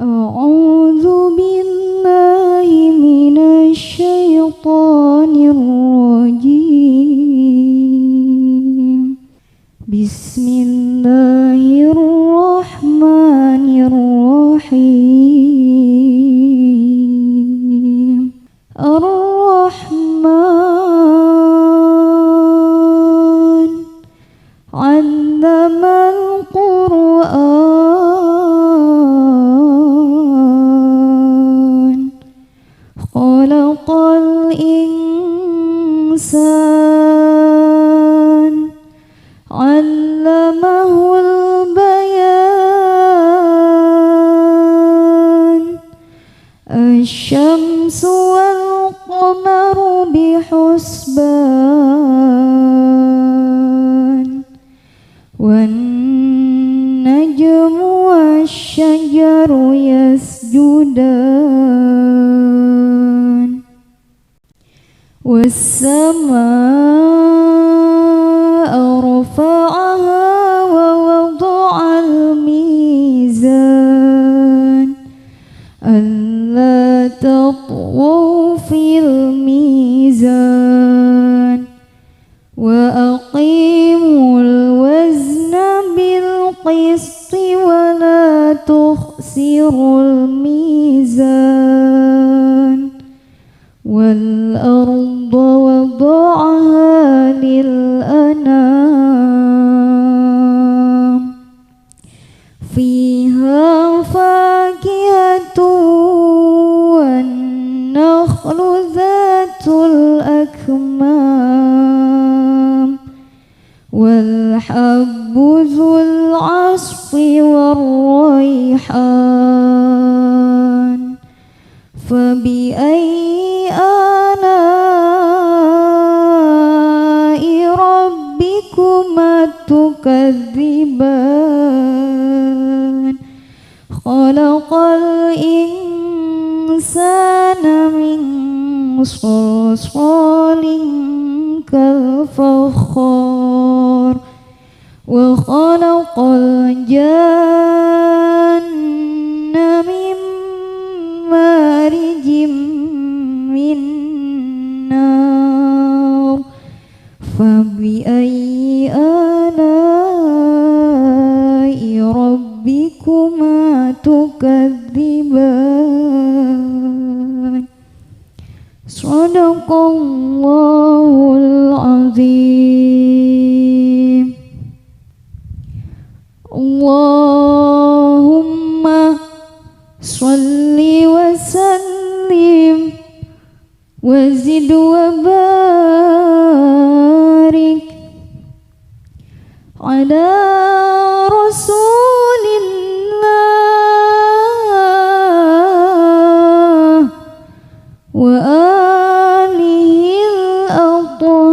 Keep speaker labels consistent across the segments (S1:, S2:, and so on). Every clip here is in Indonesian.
S1: أعوذ بالله من الشيطان الرجيم بسم الله الرحمن الرحيم الرحمن علم القرآن خلق الإنسان علمه البيان الشمس والقمر بحسبان والنجم والشجر يسجدان والسماء رفعها ووضع الميزان ألا تطغوا في الميزان وأقيموا الوزن بالقسط ولا تخسروا الميزان والأرض وضعها للأنام فيها فاكهة والنخل ذات الأكمام والحب ذو العصف والريحان فبأي آلاء ربكما تكذبان خلق الإنسان من صلصال كالفخار وخلق الجن من مارج من نار فبأي آلاء ربكما تكذبان Sadaqallahul azim. Allahumma sholli wa sallim wa zid wa barik ala rasulillah wa alihil athhar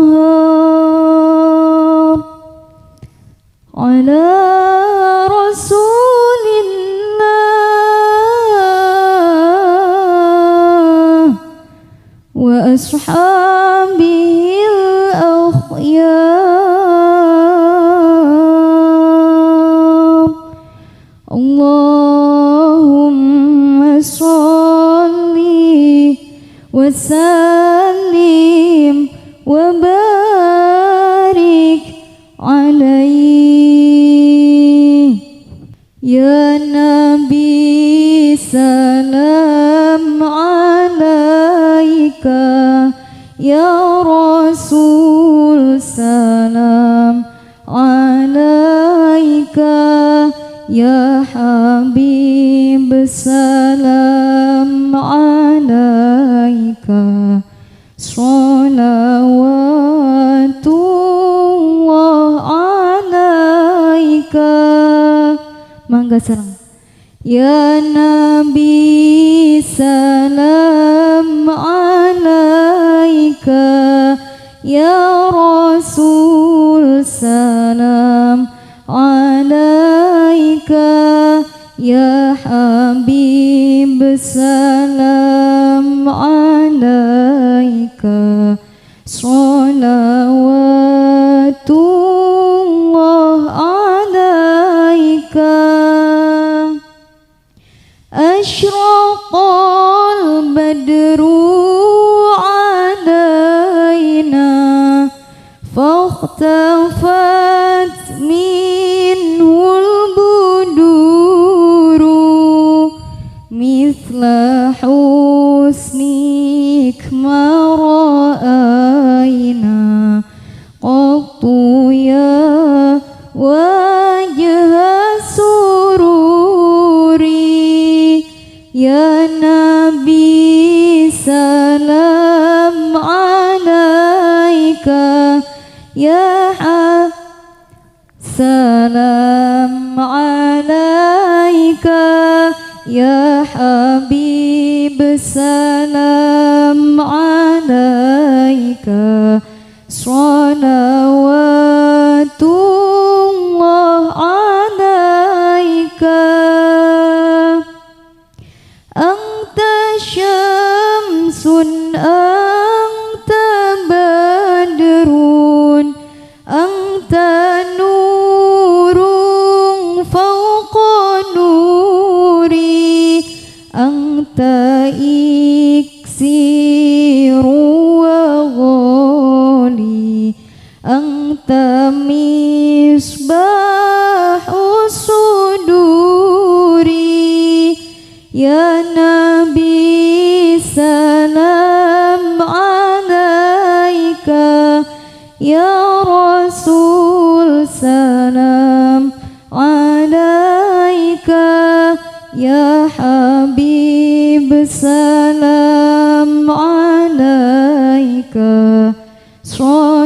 S1: ala rasulillah wa ashabihil akhyar. Allahumma sholli wa sallim wa barik alaihi. Ya Nabi salam alaika, ya Rasul salam alaika, ya Habib salam alaika, sholawatullah alaika. Mangga sareng. Ya Nabi salam alaika, ya Rasul salam alaika, ya Habib salam alaika, sholawatullah alaika. أشرق البدر علينا فاختفت منه البدور مثل حسنك ما رأينا قط يا وجه سروري يا نبي سلام عليك يا سلام عليك يا حبيب سلام عليك صلوات الله عليك أنت شمس أنت بدر أنت نور فوق نوري أنت إكسير وغالي أنت مصباح الصدور يا نبي سلام عليك يا رسول سلام عليك يا حبيب سلام عليك صلوات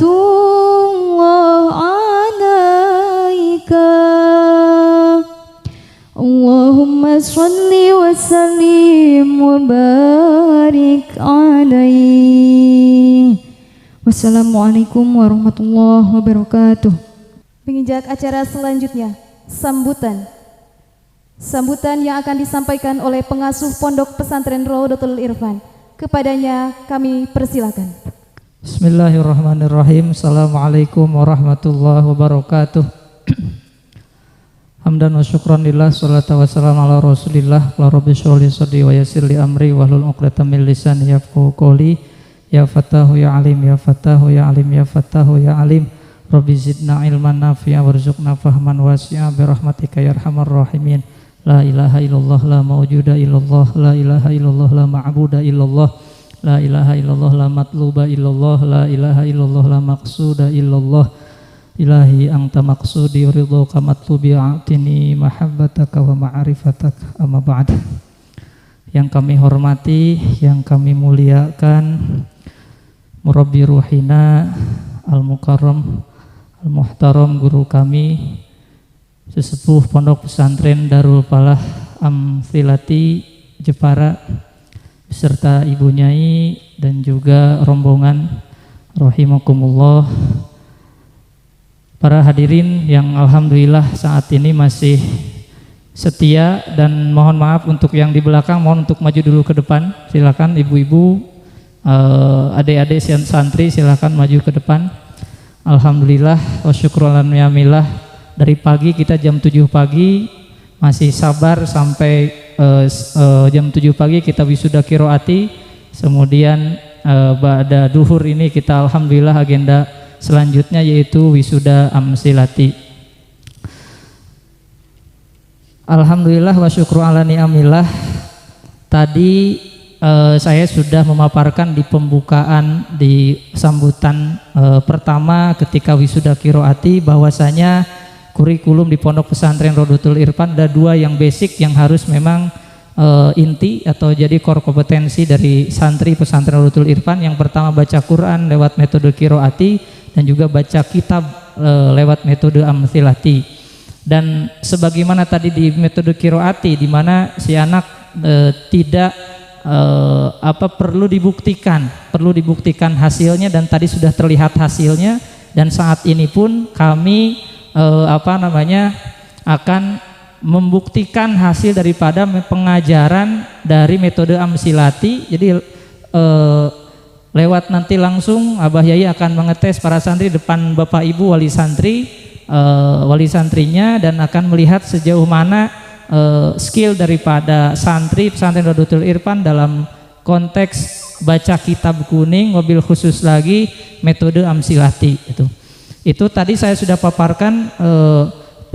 S1: الله عليك اللهم صل وسلم وبارك عليه. Wassalamualaikum warahmatullahi wabarakatuh.
S2: Menginjak acara selanjutnya, sambutan yang akan disampaikan oleh pengasuh Pondok Pesantren Raudhatul Irfan. Kepadanya kami persilakan.
S3: Bismillahirrahmanirrahim. Assalamualaikum warahmatullahi wabarakatuh. Hamdan wa syukran lillah, salatu wassalamu ala rasulillah. La rabbi sholli sadri wa yassir li amri wahlul 'uqdatam min lisani yafqahu qawli. Ya Fatahu ya Alim, ya Fatahu ya Alim, ya Fatahu ya Alim. Rabbi zidna ilman nafi'a warzuqna fahman wasi'a birahmatika ya arhamar rahimin. La ilaha illallah la mawjuda illallah, la ilaha illallah la ma'buda illallah, la ilaha illallah la matluba illallah, la ilaha illallah la maqsuda illallah. Ilahi anta maqsudi ridhoka matlubi a'tini mahabbataka wa ma'rifataka. Amma ba'd. Yang kami hormati, yang kami muliakan, Murabbi Ruhina Al-Mukarram Al-Muhtaram, guru kami, sesepuh Pondok Pesantren Darul Falah Amthilati Jepara, beserta Ibu Nyai dan juga rombongan, rahimakumullah. Para hadirin yang alhamdulillah saat ini masih setia, dan mohon maaf untuk yang di belakang, mohon untuk maju dulu ke depan. Silakan ibu-ibu, adik-adik santri silakan maju ke depan. Alhamdulillah wa syukran yamillah, dari pagi kita jam 7 pagi masih sabar sampai jam 7 pagi kita wisuda qiraati. Kemudian ba'da duhur ini kita alhamdulillah agenda selanjutnya yaitu wisuda amsilati. Alhamdulillah wa syukru ala ni'amillah. Tadi saya sudah memaparkan di pembukaan, di sambutan pertama ketika wisuda qiraati, bahwasanya kurikulum di Pondok Pesantren Raudhatul Irfan ada 2 yang basic yang harus memang inti atau jadi core kompetensi dari santri pesantren Raudhatul Irfan. Yang pertama baca Quran lewat metode qiraati, dan juga baca kitab lewat metode amthilati. Dan sebagaimana tadi di metode qiraati, di mana si anak tidak perlu dibuktikan hasilnya, dan tadi sudah terlihat hasilnya. Dan saat ini pun kami akan membuktikan hasil daripada pengajaran dari metode amsilati. Jadi lewat nanti langsung Abah Yai akan mengetes para santri depan Bapak Ibu wali santri, wali santrinya, dan akan melihat sejauh mana skill daripada santri pesantren Rodotul Irfan dalam konteks baca kitab kuning, mobil khusus lagi metode amsilati itu tadi saya sudah paparkan,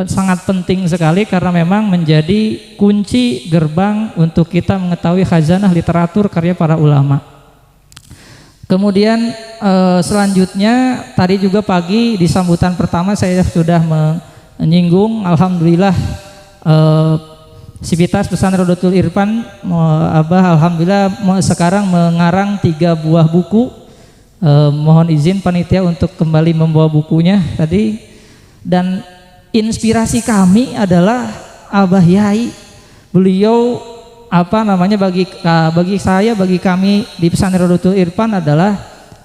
S3: sangat penting sekali karena memang menjadi kunci gerbang untuk kita mengetahui khazanah literatur karya para ulama. Kemudian selanjutnya tadi juga pagi di sambutan pertama saya sudah menyinggung, alhamdulillah Sivitas Pesantren Rodotul Irfan alhamdulillah sekarang mengarang 3 buah buku. Mohon izin panitia untuk kembali membawa bukunya tadi. Dan inspirasi kami adalah Abah Yai. Beliau bagi saya, bagi kami di Pesantren Rodotul Irfan adalah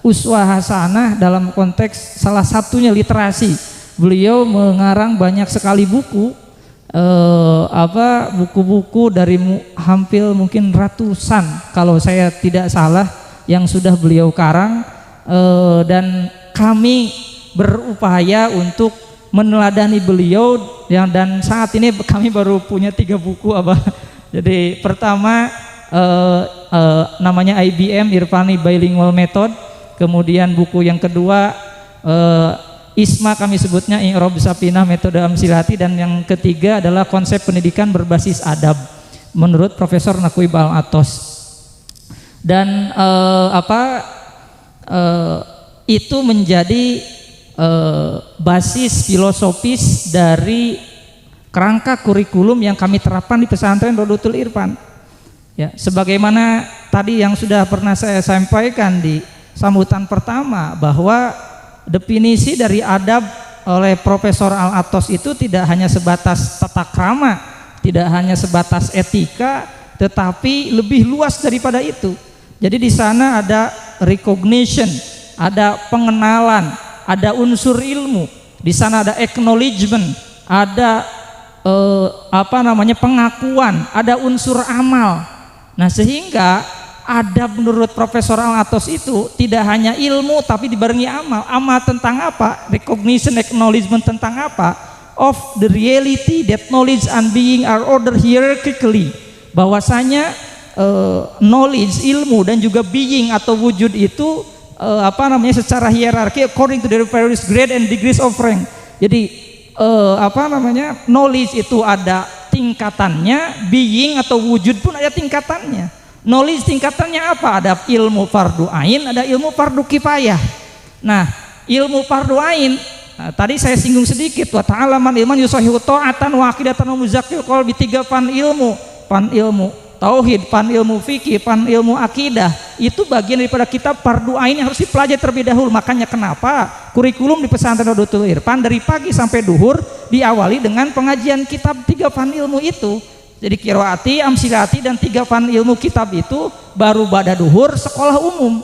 S3: uswah hasanah dalam konteks salah satunya literasi. Beliau mengarang banyak sekali buku. Buku-buku dari hampir mungkin ratusan kalau saya tidak salah yang sudah beliau karang, dan kami berupaya untuk meneladani beliau dan saat ini kami baru punya 3 buku Jadi pertama namanya IBM Irfani Bilingual Method, kemudian buku yang kedua ISMA kami sebutnya I'rab Sapinah Metode Amsilati, dan yang ketiga adalah konsep pendidikan berbasis adab menurut Profesor Naqib Al-Atos. Dan itu menjadi basis filosofis dari kerangka kurikulum yang kami terapkan di Pesantren Rodotul Irfan. Ya, sebagaimana tadi yang sudah pernah saya sampaikan di sambutan pertama bahwa definisi dari adab oleh Profesor Al-Atos itu tidak hanya sebatas tata krama, tidak hanya sebatas etika, tetapi lebih luas daripada itu. Jadi di sana ada recognition, ada pengenalan, ada unsur ilmu, di sana ada acknowledgement, ada pengakuan, ada unsur amal. Nah, sehingga adab menurut Profesor Al-Atos itu tidak hanya ilmu tapi dibarengi amal. Amal tentang apa? Recognition, acknowledgement tentang apa? Of the reality that knowledge and being are ordered hierarchically. Bahwasanya knowledge, ilmu dan juga being atau wujud itu secara hierarki according to their various grade and degrees of rank. Jadi knowledge itu ada tingkatannya, being atau wujud pun ada tingkatannya. Knowledge tingkatannya apa? Ada ilmu fardu ain, ada ilmu fardu kifayah. Nah, ilmu fardu ain, tadi saya singgung sedikit, wa ta'alaman ilman yusahihu ta'atan wa aqidatan wa muzakkil qalbi, 3 fan ilmu tauhid, fan ilmu fikih, fan ilmu akidah. Itu bagian daripada kitab fardu ain yang harus dipelajari terlebih dahulu. Makanya kenapa kurikulum di Pesantren Rodotul Irfan dari pagi sampai duhur diawali dengan pengajian kitab 3 fan ilmu itu. Jadi qiraati, amsilati dan 3 fan ilmu kitab itu baru ba'da duhur sekolah umum.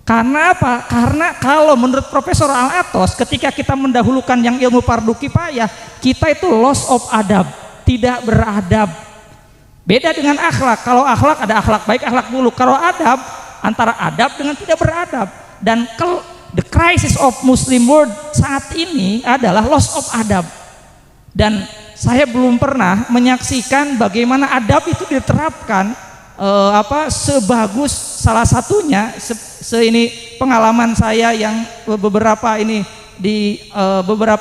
S3: Karena apa? Karena kalau menurut Profesor Al-Atos, ketika kita mendahulukan yang ilmu fardu kifayah, kita itu loss of adab, tidak beradab. Beda dengan akhlak. Kalau akhlak ada akhlak baik, akhlak buruk. Kalau adab, antara adab dengan tidak beradab. Dan the crisis of Muslim world saat ini adalah loss of adab. Dan saya belum pernah menyaksikan bagaimana adab itu diterapkan sebagus salah satunya ini pengalaman saya yang beberapa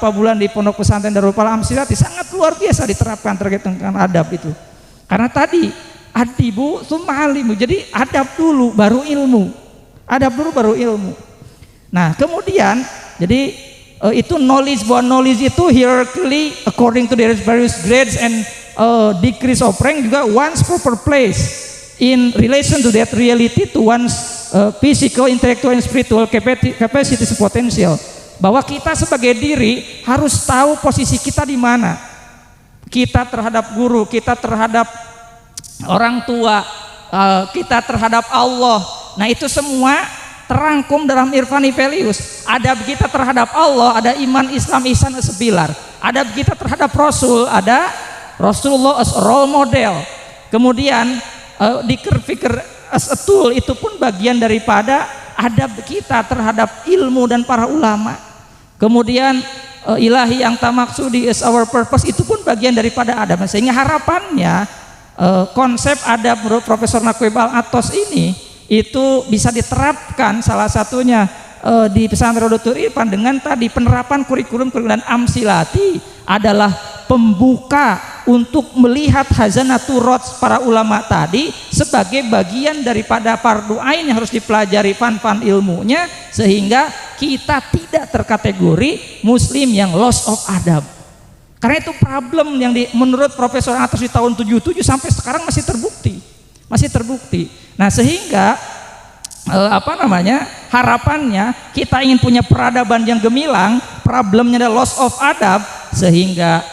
S3: bulan di Pondok Pesantren Darul Falah Amsilati sangat luar biasa diterapkan terkait dengan adab itu. Karena tadi adibu summa alimu, jadi adab dulu baru ilmu. Adab dulu baru ilmu. Nah, kemudian jadi itu knowledge, bahwa knowledge itu hierarchically according to their various grades and degrees of rank juga one's proper place in relation to that reality to one's physical, intellectual and spiritual capacities and potential. Bahwa kita sebagai diri harus tahu posisi kita di mana. Kita terhadap guru, kita terhadap orang tua, kita terhadap Allah. Nah, itu semua terangkum dalam Irfani Values. Adab kita terhadap Allah, ada iman, Islam, ihsan sepilar. Adab kita terhadap Rasul, ada Rasulullah as role model. Kemudian dikir-fikir as a tool, itu pun bagian daripada adab kita terhadap ilmu dan para ulama. Kemudian ilahi yang tamaksudi is our purpose, itu pun bagian daripada adab. Sehingga harapannya konsep adab menurut Profesor Naqib Al-Athos ini itu bisa diterapkan salah satunya di pesantren Rodotul Irfan dengan tadi penerapan kurikulum dan amsilati adalah pembuka untuk melihat hazanatul rods para ulama tadi sebagai bagian daripada fardu ain yang harus dipelajari fan ilmunya, sehingga kita tidak terkategori muslim yang loss of adab. Karena itu problem yang menurut Profesor Athos di tahun 77 sampai sekarang masih terbukti. Nah, sehingga harapannya kita ingin punya peradaban yang gemilang, problemnya adalah loss of adab, sehingga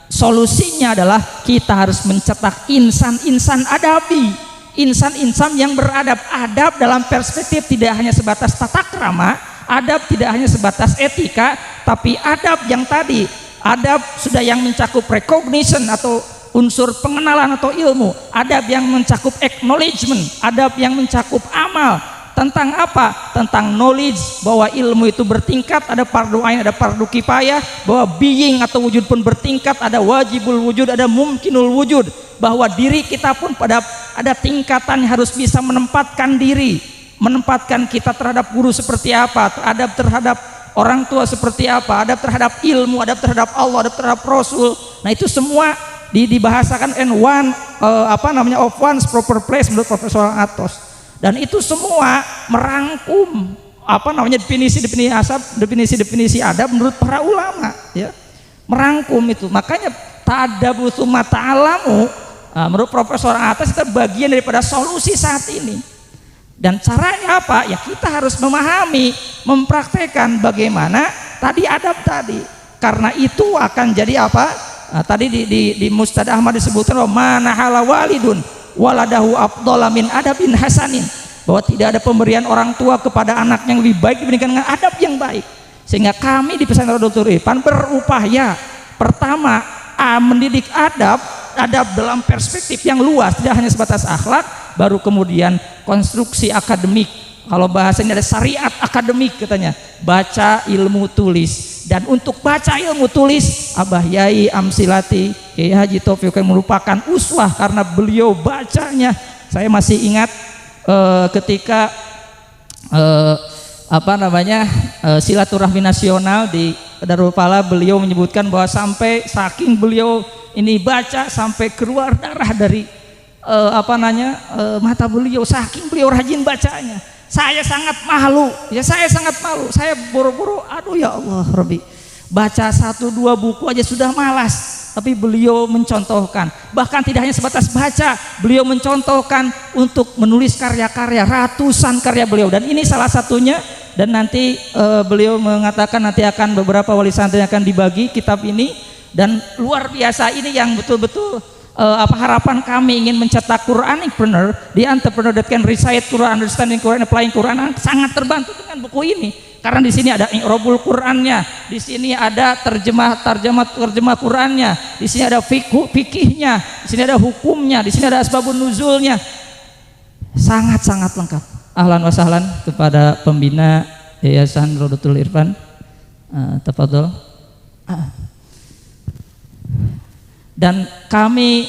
S3: solusinya adalah kita harus mencetak insan-insan adabi, insan-insan yang beradab. Adab dalam perspektif tidak hanya sebatas tata krama, adab tidak hanya sebatas etika, tapi adab yang tadi, adab sudah yang mencakup recognition atau unsur pengenalan atau ilmu, adab yang mencakup acknowledgement, adab yang mencakup amal. Tentang apa? Tentang knowledge, bahwa ilmu itu bertingkat, ada fardu ain, ada fardu kifayah, bahwa being atau wujud pun bertingkat, ada wajibul wujud, ada mumkinul wujud, bahwa diri kita pun pada ada tingkatan yang harus bisa menempatkan diri, menempatkan kita terhadap guru seperti apa, adab terhadap orang tua seperti apa, adab terhadap ilmu, adab terhadap Allah, adab terhadap Rasul. Nah, itu semua dibahasakan of one's proper place menurut Profesor Athos. Dan itu semua merangkum definisi adab menurut para ulama, ya. Merangkum itu. Makanya ta'adabu tsumma ta'alamu menurut Profesor Athos itu bagian daripada solusi saat ini. Dan caranya apa? Ya kita harus memahami, mempraktekkan bagaimana tadi adab tadi. Karena itu akan jadi apa? Tadi di Mustad Ahmad disebutkan bahwa manahala walidun waladahu afdhala min adabin hasanin, bahwa tidak ada pemberian orang tua kepada anak yang lebih baik dibandingkan dengan adab yang baik. Sehingga kami di pesantren Rodotul Irfan berupaya pertama mendidik adab dalam perspektif yang luas, tidak hanya sebatas akhlak, baru kemudian konstruksi akademik. Kalau bahasanya ada syariat akademik katanya, baca ilmu tulis. Dan untuk baca ilmu tulis, Abah Yai Amsilati Kiai Haji Taufiq merupakan uswah karena beliau bacanya. Saya masih ingat ketika silaturahmi nasional di Darul Fala, beliau menyebutkan bahwa sampai saking beliau ini baca sampai keluar darah dari mata beliau, saking beliau rajin bacanya. Saya sangat malu, saya buru-buru, aduh ya Allah Rabbi, baca 1-2 buku aja sudah malas. Tapi beliau mencontohkan, bahkan tidak hanya sebatas baca, beliau mencontohkan untuk menulis karya-karya, ratusan karya beliau. Dan ini salah satunya, dan nanti beliau mengatakan nanti akan beberapa wali santri akan dibagi kitab ini. Dan luar biasa, ini yang betul-betul harapan kami ingin mencetak Quranpreneur, the entrepreneur that can recite Quran, understanding Quran, applying Quran, sangat terbantu dengan buku ini. Karena di sini ada i'rabul Qurannya, di sini ada terjemah Qurannya, di sini ada fikihnya, di sini ada hukumnya, di sini ada asbabun nuzulnya. Sangat-sangat lengkap. Ahlan wa sahlan kepada pembina Yayasan Rodotul Irfan. Tafadhol. Dan kami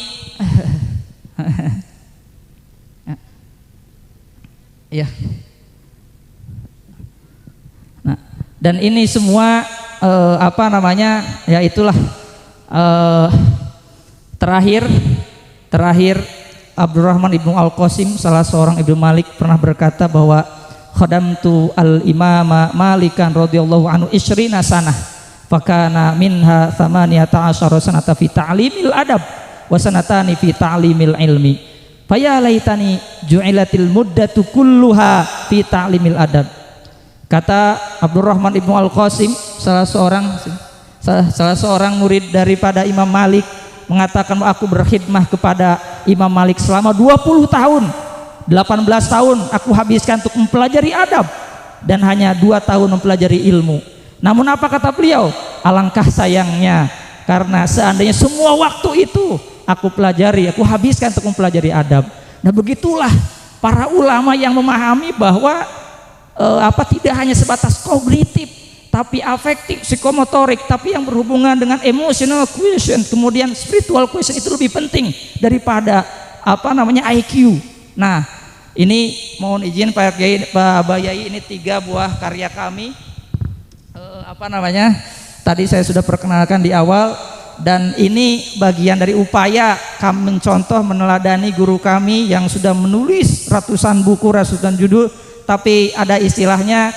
S3: ya. Nah, dan ini semua ya itulah terakhir Abdurrahman ibnu Al-Qasim, salah seorang Ibnu Malik, pernah berkata bahwa khadamtu al-imama Malikan radhiyallahu anhu 20 sanah fakana minha 18 sanata fi ta'limil adab wa sanatani fi ta'limil ilmi faya laitani ju'ilatil muddatu kulluha fi ta'limil adab. Kata Abdurrahman ibnu Al-Qasim, salah seorang murid daripada Imam Malik, mengatakan aku berkhidmah kepada Imam Malik selama 20 tahun. 18 tahun aku habiskan untuk mempelajari adab dan hanya 2 tahun mempelajari ilmu. Namun apa kata beliau? Alangkah sayangnya karena seandainya semua waktu itu aku pelajari, aku habiskan untuk mempelajari adab. Nah, begitulah para ulama yang memahami bahwa tidak hanya sebatas kognitif,
S4: tapi afektif, psikomotorik, tapi yang berhubungan dengan emotional quotient, kemudian spiritual quotient itu lebih penting daripada IQ. Nah, ini mohon izin Pak Kiai, Pak Bayai, ini 3 buah karya kami. Tadi saya sudah perkenalkan di awal, dan ini bagian dari upaya kami mencontoh meneladani guru kami yang sudah menulis ratusan buku, ratusan judul, tapi ada istilahnya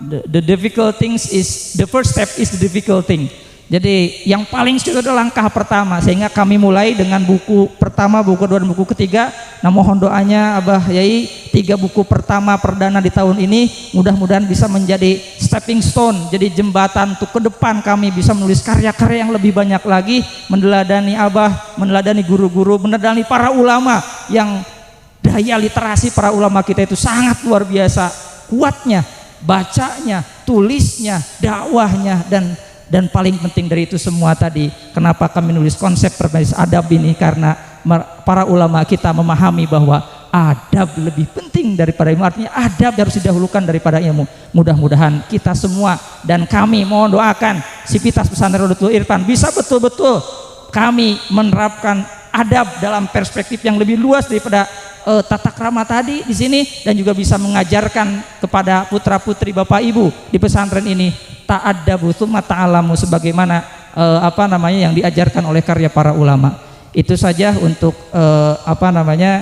S4: the difficult things is the first step is the difficult thing. Jadi yang paling sulit adalah langkah pertama, sehingga kami mulai dengan buku pertama, buku kedua, dan buku ketiga. Nah, mohon doanya Abah Yai, 3 buku pertama perdana di tahun ini mudah-mudahan bisa menjadi stepping stone, jadi jembatan untuk ke depan kami bisa menulis karya-karya yang lebih banyak lagi, meneladani Abah, meneladani guru-guru, meneladani para ulama yang daya literasi para ulama kita itu sangat luar biasa kuatnya, bacanya, tulisnya, dakwahnya, dan paling penting dari itu semua tadi, kenapa kami nulis konsep berbasis adab ini, karena para ulama kita memahami bahwa adab lebih penting daripada ilmu, artinya adab harus didahulukan daripada ilmu. Mudah-mudahan kita semua dan kami mohon doakan Sivitas Pesantren Rodotul Irfan bisa betul-betul kami menerapkan adab dalam perspektif yang lebih luas daripada tata krama tadi di sini, dan juga bisa mengajarkan kepada putra-putri Bapak Ibu di pesantren ini ta'addabu tsumma ta'alamu, sebagaimana yang diajarkan oleh karya para ulama. Itu saja untuk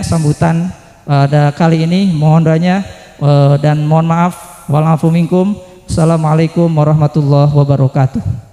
S4: sambutan pada kali ini. Mohon doanya dan mohon maaf. Wal afu minkum. Assalamualaikum warahmatullahi wabarakatuh.